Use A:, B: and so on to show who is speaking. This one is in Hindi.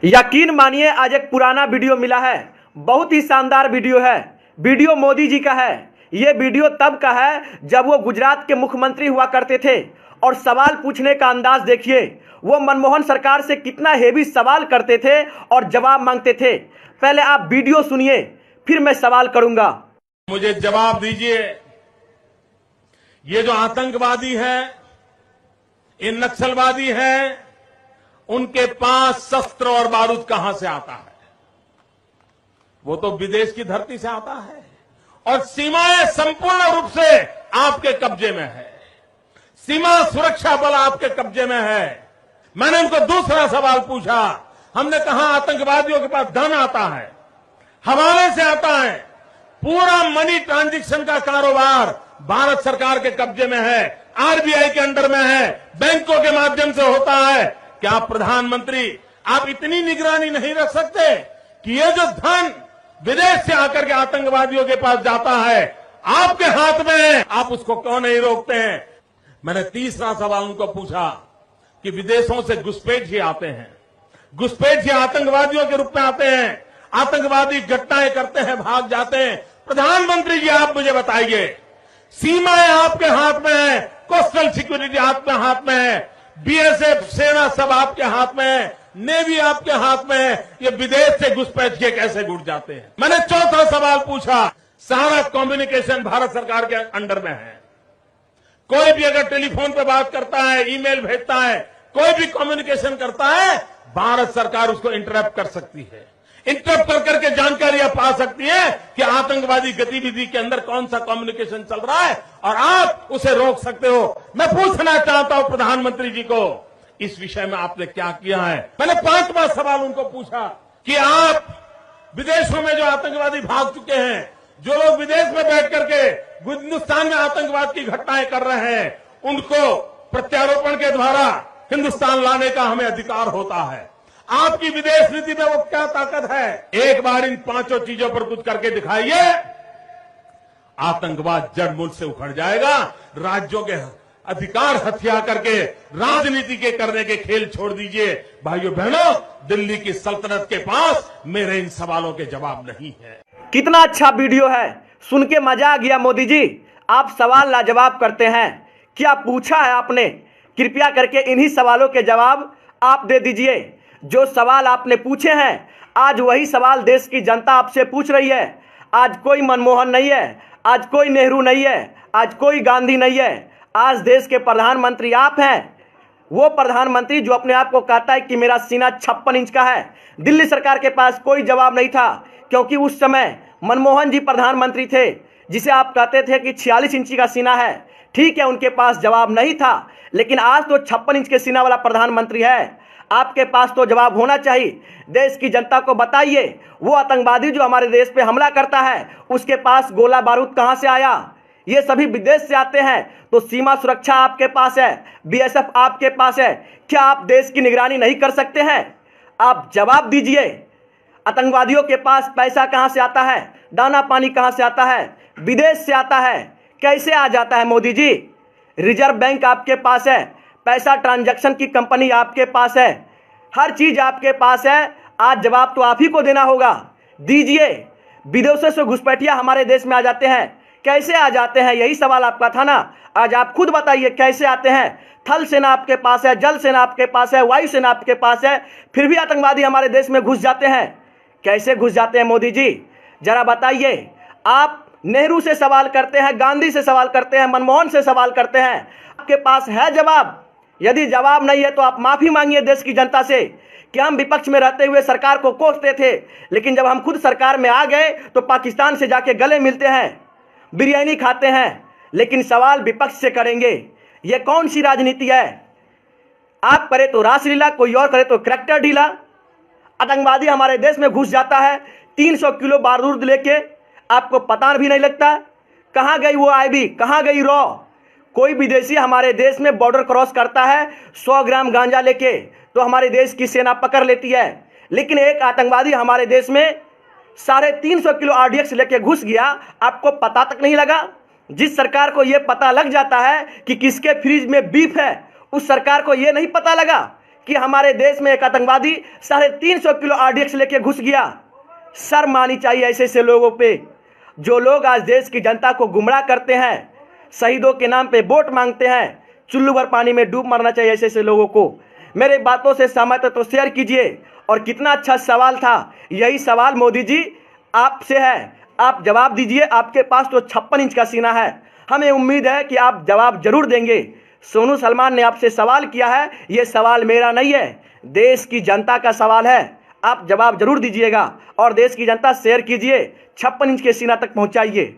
A: यकीन मानिए आज एक पुराना वीडियो मिला है, बहुत ही शानदार वीडियो है। वीडियो मोदी जी का है। ये वीडियो तब का है जब वो गुजरात के मुख्यमंत्री हुआ करते थे और सवाल पूछने का अंदाज देखिए। वो मनमोहन सरकार से कितना हेवी सवाल करते थे और जवाब मांगते थे। पहले आप वीडियो सुनिए, फिर मैं सवाल करूंगा।
B: मुझे जवाब दीजिए, ये जो आतंकवादी है, ये नक्सलवादी है, उनके पास शस्त्र और बारूद कहां से आता है? वो तो विदेश की धरती से आता है और सीमाएं संपूर्ण रूप से आपके कब्जे में है। सीमा सुरक्षा बल आपके कब्जे में है। मैंने उनको दूसरा सवाल पूछा। हमने कहा आतंकवादियों के पास धन आता है, हवाले से आता है, पूरा मनी ट्रांजैक्शन का कारोबार भारत सरकार के कब्जे में है, आरबीआई के अंडर में है, बैंकों के माध्यम से होता है। क्या प्रधानमंत्री आप इतनी निगरानी नहीं रख सकते कि ये जो धन विदेश से आकर के आतंकवादियों के पास जाता है आपके हाथ में है, आप उसको क्यों नहीं रोकते हैं? मैंने तीसरा सवाल उनको पूछा कि विदेशों से घुसपैठ आते हैं, घुसपैठ आतंकवादियों के रूप में आते हैं, आतंकवादी घटनाएं करते हैं, भाग जाते हैं। प्रधानमंत्री जी आप मुझे बताइए, सीमाएं आपके हाथ में है, कोस्टल सिक्योरिटी आपके हाथ में है, बीएसएफ सेना सब आपके हाथ में है, नेवी आपके हाथ में है, ये विदेश से घुसपैठ के कैसे घुट जाते हैं? मैंने चौथा सवाल पूछा, सारा कम्युनिकेशन भारत सरकार के अंडर में है। कोई भी अगर टेलीफोन पे बात करता है, ईमेल भेजता है, कोई भी कम्युनिकेशन करता है, भारत सरकार उसको इंटरप्ट कर सकती है। इंटरप्ट कर करके जानकारियां पा सकती है कि आतंकवादी गतिविधि के अंदर कौन सा कम्युनिकेशन चल रहा है और आप उसे रोक सकते हो। मैं पूछना चाहता हूं प्रधानमंत्री जी को, इस विषय में आपने क्या किया है? मैंने पांचवा सवाल उनको पूछा कि आप विदेशों में जो आतंकवादी भाग चुके हैं, जो लोग विदेश में बैठ करके हिंदुस्तान में आतंकवाद की घटनाएं कर रहे हैं, उनको प्रत्यारोपण के द्वारा हिंदुस्तान लाने का हमें अधिकार होता है। आपकी विदेश नीति में वो क्या ताकत है? एक बार इन पांचों चीजों पर कुछ करके दिखाइए, आतंकवाद जड़ मूल से उखड़ जाएगा। राज्यों के अधिकार हथिया करके राजनीति के करने के खेल छोड़ दीजिए। भाइयों बहनों, दिल्ली की सल्तनत के पास मेरे इन सवालों के जवाब नहीं है।
A: कितना अच्छा वीडियो है, सुन के मजा आ गया। मोदी जी आप सवाल लाजवाब करते हैं। क्या पूछा है आपने? कृपया करके इन्हीं सवालों के जवाब आप दे दीजिए। जो सवाल आपने पूछे हैं, आज वही सवाल देश की जनता आपसे पूछ रही है। आज कोई मनमोहन नहीं है, आज कोई नेहरू नहीं है, आज कोई गांधी नहीं है। आज देश के प्रधानमंत्री आप हैं। वो प्रधानमंत्री जो अपने आप को कहता है कि मेरा सीना 56 इंच का है। दिल्ली सरकार के पास कोई जवाब नहीं था, क्योंकि उस समय मनमोहन जी प्रधानमंत्री थे, जिसे आप कहते थे कि 46 इंची का सीना है। ठीक है, उनके पास जवाब नहीं था, लेकिन आज तो 56 इंच के सीना वाला प्रधानमंत्री है। आपके पास तो जवाब होना चाहिए। देश की जनता को बताइए, वो आतंकवादी जो हमारे देश पे हमला करता है, उसके पास गोला बारूद कहां से आया? ये सभी विदेश से आते हैं। तो सीमा सुरक्षा आपके पास है, बीएसएफ आपके पास है। क्या आप देश की निगरानी नहीं कर सकते हैं? आप जवाब दीजिए। आतंकवादियों के पास पैसा कहां से आता है? दाना पानी कहां से आता है? विदेश से आता है। कैसे आ जाता है मोदी जी? रिजर्व बैंक आपके पास है, पैसा ट्रांजैक्शन की कंपनी आपके पास है, हर चीज आपके पास है। आज जवाब तो आप ही को देना होगा। दीजिए। विदेशों से घुसपैठिया हमारे देश में आ जाते हैं, कैसे आ जाते हैं? यही सवाल आपका था ना। आज आप खुद बताइए कैसे आते हैं। थल सेना आपके पास है, जल सेना आपके पास है, वायु सेना आपके पास है, फिर भी आतंकवादी हमारे देश में घुस जाते हैं। कैसे घुस जाते हैं मोदी जी, जरा बताइए। आप नेहरू से सवाल करते हैं, गांधी से सवाल करते हैं, मनमोहन से सवाल करते हैं, आपके पास है जवाब? यदि जवाब नहीं है तो आप माफी मांगिए देश की जनता से कि हम विपक्ष में रहते हुए सरकार को कोसते थे, लेकिन जब हम खुद सरकार में आ गए तो पाकिस्तान से जाके गले मिलते हैं, बिरयानी खाते हैं, लेकिन सवाल विपक्ष से करेंगे। यह कौन सी राजनीति है? आप करे तो रासलीला, कोई और करे तो करैक्टर ढीला। आतंकवादी हमारे देश में घुस जाता है 300 किलो बारूद लेके, आपको पता भी नहीं लगता। कहां गई वो आईबी, कहां गई रॉ? कोई विदेशी हमारे देश में बॉर्डर क्रॉस करता है 100 ग्राम गांजा लेके, तो हमारे देश की सेना पकड़ लेती है। लेकिन एक आतंकवादी हमारे देश में 350 किलो आरडीएक्स लेके घुस गया, आपको पता तक नहीं लगा। जिस सरकार को यह पता लग जाता है कि किसके फ्रिज में बीफ है, उस सरकार को यह नहीं पता लगा कि हमारे देश में एक आतंकवादी 350 किलो RDX लेके घुस गया। शर्म आनी चाहिए ऐसे ऐसे लोगों पे, जो लोग आज देश की जनता को गुमराह करते हैं, शहीदों के नाम पे वोट मांगते हैं। चुल्लू भर पानी में डूब मरना चाहिए ऐसे ऐसे लोगों को। मेरे बातों से सहमत है तो शेयर कीजिए। और कितना अच्छा सवाल था, यही सवाल मोदी जी आपसे है, आप जवाब दीजिए। आपके पास तो 56 इंच का सीना है, हमें उम्मीद है कि आप जवाब जरूर देंगे। सोनू सलमान ने आपसे सवाल किया है, ये सवाल मेरा नहीं है, देश की जनता का सवाल है। आप जवाब जरूर दीजिएगा और देश की जनता शेयर कीजिए, 56 इंच के सीना तक पहुंचाइए।